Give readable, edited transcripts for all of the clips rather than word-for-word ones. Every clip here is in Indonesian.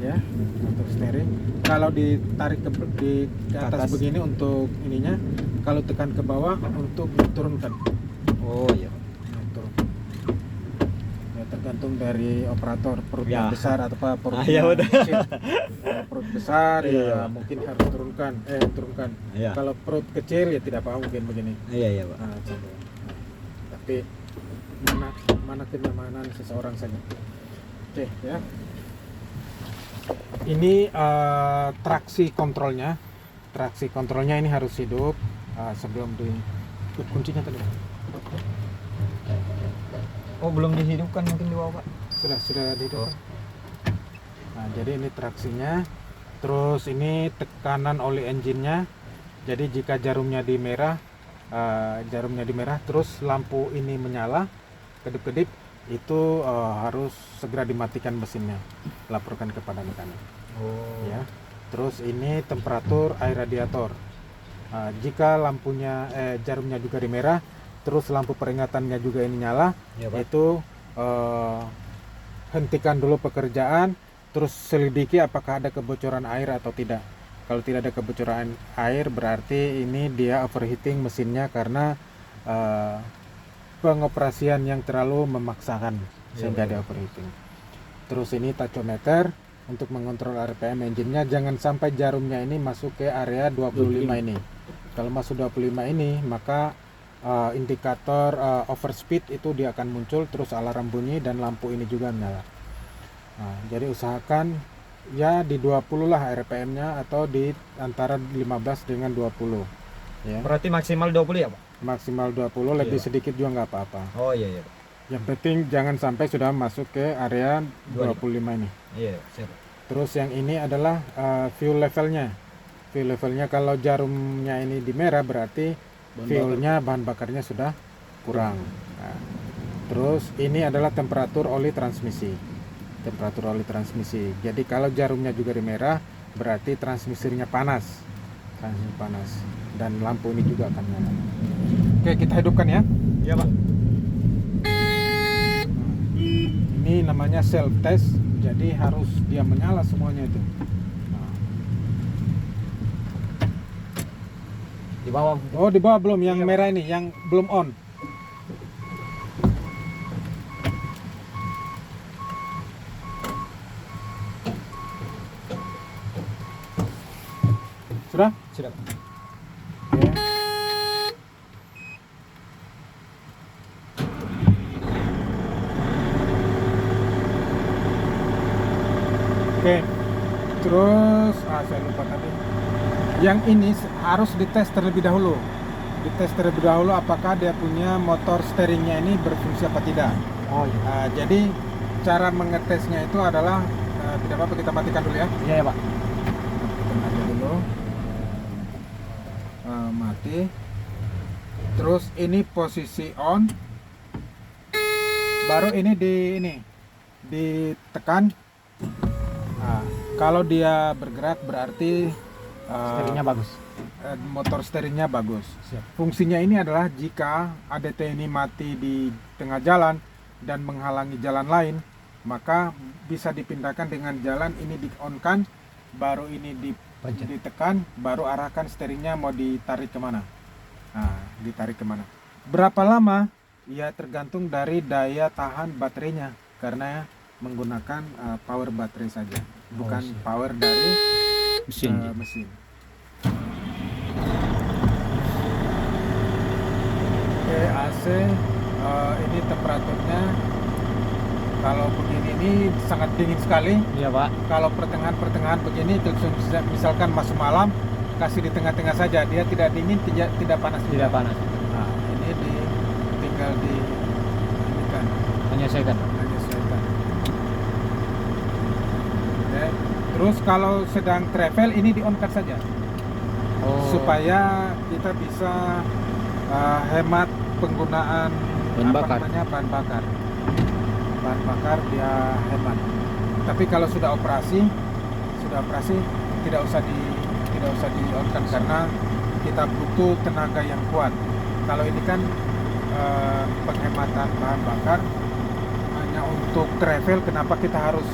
ya, untuk steering. Kalau ditarik ke atas begini untuk ininya, kalau tekan ke bawah untuk diturunkan. Oh iya. Turun. Ya, tergantung dari operator, perutnya Ya. besar atau apa perutnya Ya, udah. kecil. Kalau perut besar Iya. ya mungkin harus turunkan. Iya. Kalau perut kecil ya tidak apa mungkin begini. Iya Pak. Nah, coba. Nah, tapi mana kenyamanan seseorang saja. Oke ya. Ini traksi kontrolnya. Traksi kontrolnya ini harus hidup sebelum kuncinya tadi. Oh belum dihidupkan mungkin di bawah Pak. Sudah dihidupkan. Nah, jadi ini traksinya. Terus ini tekanan oli engine-nya. Jadi jika jarumnya di merah, terus lampu ini menyala, kedip-kedip, itu harus segera dimatikan mesinnya. Laporkan kepada mekanik. Oh. Ya. Terus ini temperatur air radiator. Jika lampunya jarumnya juga di merah, terus lampu peringatannya juga ini nyala, Ya, Pak. itu hentikan dulu pekerjaan, terus selidiki apakah ada kebocoran air atau tidak. Kalau tidak ada kebocoran air, berarti ini dia overheating mesinnya karena pengoperasian yang terlalu memaksakan sehingga dia overheating. Terus ini tachometer untuk mengontrol RPM engine-nya, jangan sampai jarumnya ini masuk ke area 25 ini. Kalau masuk 25 ini, maka indikator overspeed itu dia akan muncul, terus alarm bunyi dan lampu ini juga menyala. Nah, jadi usahakan ya di 20 lah RPM-nya atau di antara 15 dengan 20 ya. Berarti maksimal 20 ya Pak? Maksimal 20, lebih sedikit juga nggak apa-apa. Oh iya Pak. Yang penting jangan sampai sudah masuk ke area 25 ini. Iya, siap. Terus yang ini adalah fuel levelnya. Fuel levelnya kalau jarumnya ini di merah berarti fuelnya, bahan bakarnya sudah kurang. Nah, terus ini adalah temperatur oli transmisi. Temperatur oli transmisi. Jadi kalau jarumnya juga di merah berarti transmisinya panas. Transmisi panas. Dan lampu ini juga akan nyala. Oke, kita hidupkan ya. Iya Pak. Ini namanya self test. Jadi harus dia menyala semuanya itu. Di bawah. Oh, di bawah belum, yang merah ini, yang belum on. Sudah? Sudah Pak. Ya. Oke. Terus, saya lupa tadi. Yang ini harus dites terlebih dahulu. Dites terlebih dahulu apakah dia punya motor steeringnya ini berfungsi apa tidak. Oh iya. Jadi cara mengetesnya itu adalah tidak apa-apa kita matikan dulu ya. Iya ya Pak. Kita mati dulu. Mati. Terus ini posisi on. Baru ini ditekan. Kalau dia bergerak berarti Steeringnya bagus. Motor steeringnya bagus. Siap. Fungsinya ini adalah jika ADT ini mati di tengah jalan dan menghalangi jalan lain, maka bisa dipindahkan dengan jalan ini di-on-kan, baru ini ditekan, baru arahkan steeringnya mau ditarik kemana. Nah, ditarik kemana. Berapa lama? Ya tergantung dari daya tahan baterainya, karena menggunakan power baterai saja, bukan power dari mesin. Oke, AC ini temperaturnya kalau begini ini sangat dingin sekali. Iya Pak. Kalau pertengahan begini, misalkan masuk malam, kasih di tengah-tengah saja, dia tidak dingin, tidak panas. Tidak panas. Nah, ini tinggal di ini kan. Menyesuaikan. Oke. Terus kalau sedang travel ini di-on-kan saja. Supaya kita bisa hemat penggunaan bahan bakar. Bahan bakar dia hemat. Tapi kalau sudah operasi tidak usah di-on-kan karena kita butuh tenaga yang kuat. Kalau ini kan penghematan bahan bakar hanya untuk travel, kenapa kita harus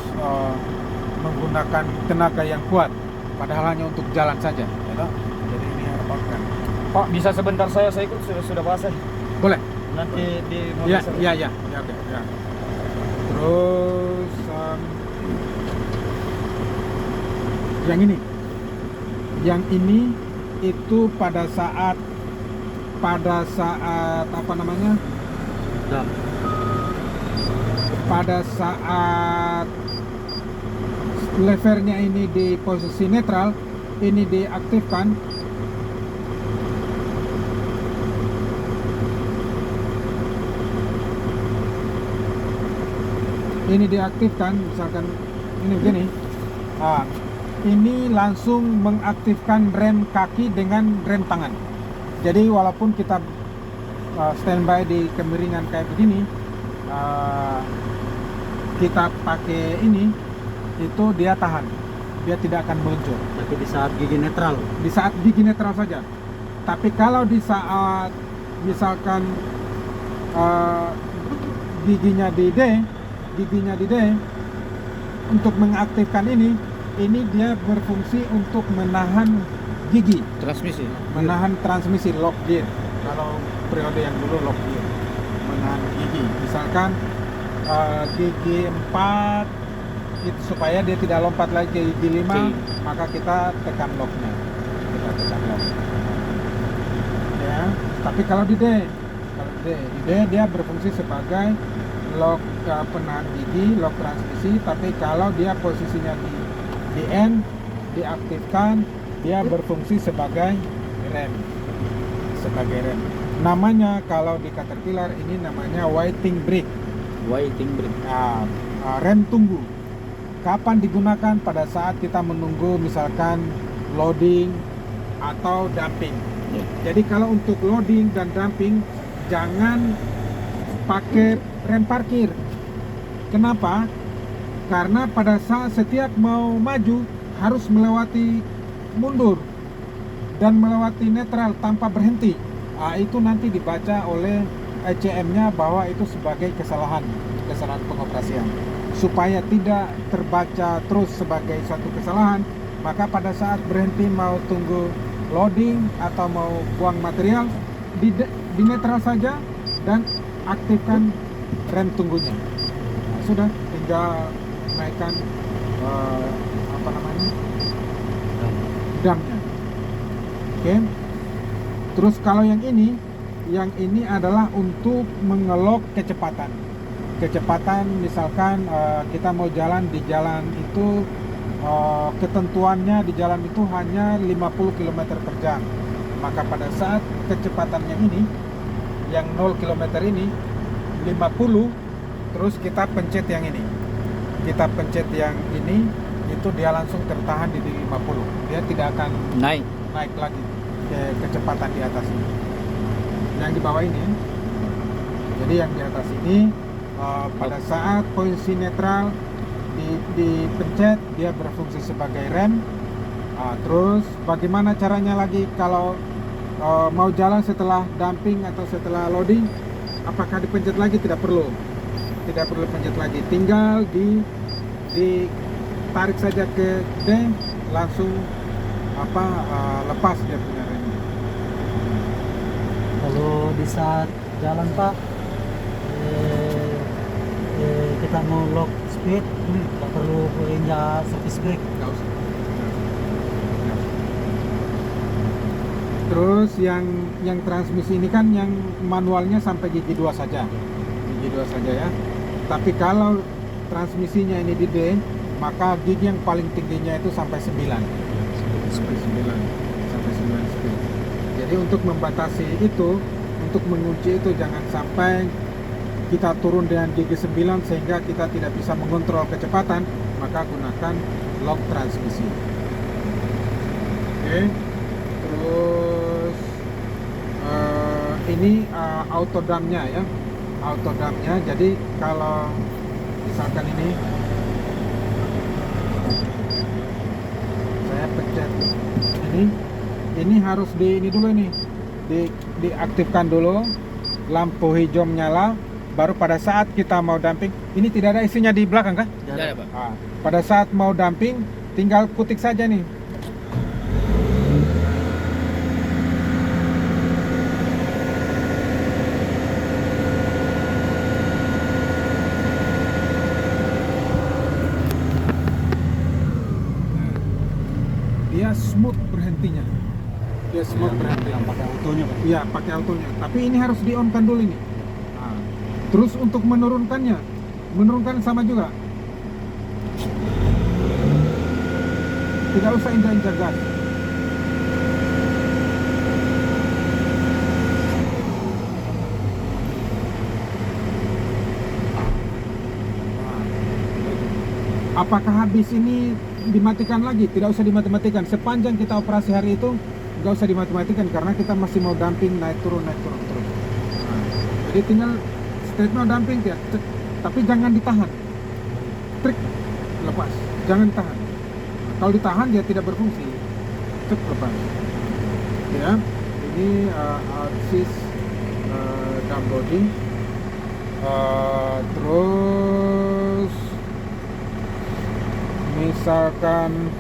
menggunakan tenaga yang kuat, padahal hanya untuk jalan saja, ya toh? Jadi ini airbound. Pak, bisa sebentar saya ikut sudah basah. Boleh? Nanti di Ya, oke, ya. Terus yang ini itu pada saat apa namanya? Pada saat levernya ini di posisi netral, ini diaktifkan. Ini diaktifkan, misalkan ini begini. Nah, ini langsung mengaktifkan rem kaki dengan rem tangan. Jadi walaupun kita standby di kemiringan kayak begini, kita pakai ini, itu dia tahan, dia tidak akan meluncur. Tapi di saat gigi netral. Di saat gigi netral saja. Tapi kalau di saat misalkan giginya di D, untuk mengaktifkan ini dia berfungsi untuk menahan gigi, Transmisi. menahan transmisi, lock gear. Kalau periode yang dulu lock gear, menahan gigi. Misalkan gigi 4 itu supaya dia tidak lompat lagi ke gigi 5, maka kita tekan locknya. Ya, tapi kalau di D dia berfungsi sebagai lock penahan gigi, lock transmisi. Tapi kalau dia posisinya di N, diaktifkan, dia berfungsi sebagai rem. Namanya kalau di Caterpillar ini namanya waiting brake. Nah, rem tunggu. Kapan digunakan? Pada saat kita menunggu misalkan loading atau dumping. Jadi kalau untuk loading dan dumping jangan pakai rem parkir. Kenapa? Karena pada saat setiap mau maju harus melewati mundur dan melewati netral tanpa berhenti. Nah, itu nanti dibaca oleh ECM-nya bahwa itu sebagai kesalahan pengoperasian. Supaya tidak terbaca terus sebagai suatu kesalahan, maka pada saat berhenti mau tunggu loading atau mau buang material, di netral saja dan aktifkan rem tunggunya. Nah, sudah, tinggal naikkan damnya. Oke. Terus kalau yang ini adalah untuk mengelok kecepatan. Misalkan kita mau jalan di jalan itu, ketentuannya di jalan itu hanya 50 km per jam. Maka pada saat kecepatannya ini yang 0 km ini 50, terus kita pencet yang ini. Itu dia langsung tertahan di 50. Dia tidak akan naik lagi ke kecepatan di atas ini. Yang di bawah ini. Jadi yang di atas ini pada saat posisi netral dipencet, dia berfungsi sebagai rem. Terus bagaimana caranya lagi kalau mau jalan setelah dumping atau setelah loading? Apakah dipencet lagi? Tidak perlu pencet lagi, tinggal ditarik saja ke D, langsung lepas dia punya rem. Kalau di saat jalan Pak, kita mau lock speed, nggak perlu injak service brake. Nggak usah. Terus yang transmisi ini kan yang manualnya sampai gigi 2 saja ya. Tapi kalau transmisinya ini di D, maka gigi yang paling tingginya itu sampai 9 speed. Jadi untuk membatasi itu, untuk mengunci itu, jangan sampai kita turun dengan gigi 9 sehingga kita tidak bisa mengontrol kecepatan, maka gunakan lock transmisi. Oke. Terus ini auto dampnya ya. Jadi kalau misalkan ini saya pencet ini harus diaktifkan dulu, lampu hijau menyala, baru pada saat kita mau dumping, ini tidak ada isinya di belakang kah? Tidak ada, Pak. Pada saat mau dumping, tinggal kutik saja nih. Dia smooth berhentinya. Dia smooth berhenti. Yang pakai autonya, Pak. Iya, pakai autonya. Tapi ini harus di-on-kan dulu ini. Nah, terus untuk menurunkannya, menurunkan sama juga. Tidak usah injak-injak gas. Apakah habis ini dimatikan lagi? Tidak usah dimati-matikan. Sepanjang kita operasi hari itu, nggak usah dimati-matikan karena kita masih mau dumping naik turun terus. Nah, jadi tinggal straight mau dumping ya, tapi jangan ditahan. Trik lepas, jangan ditahan. Kalau ditahan dia tidak berfungsi. Cek lepas. Ya, ini outsys dump body. Terus misalkan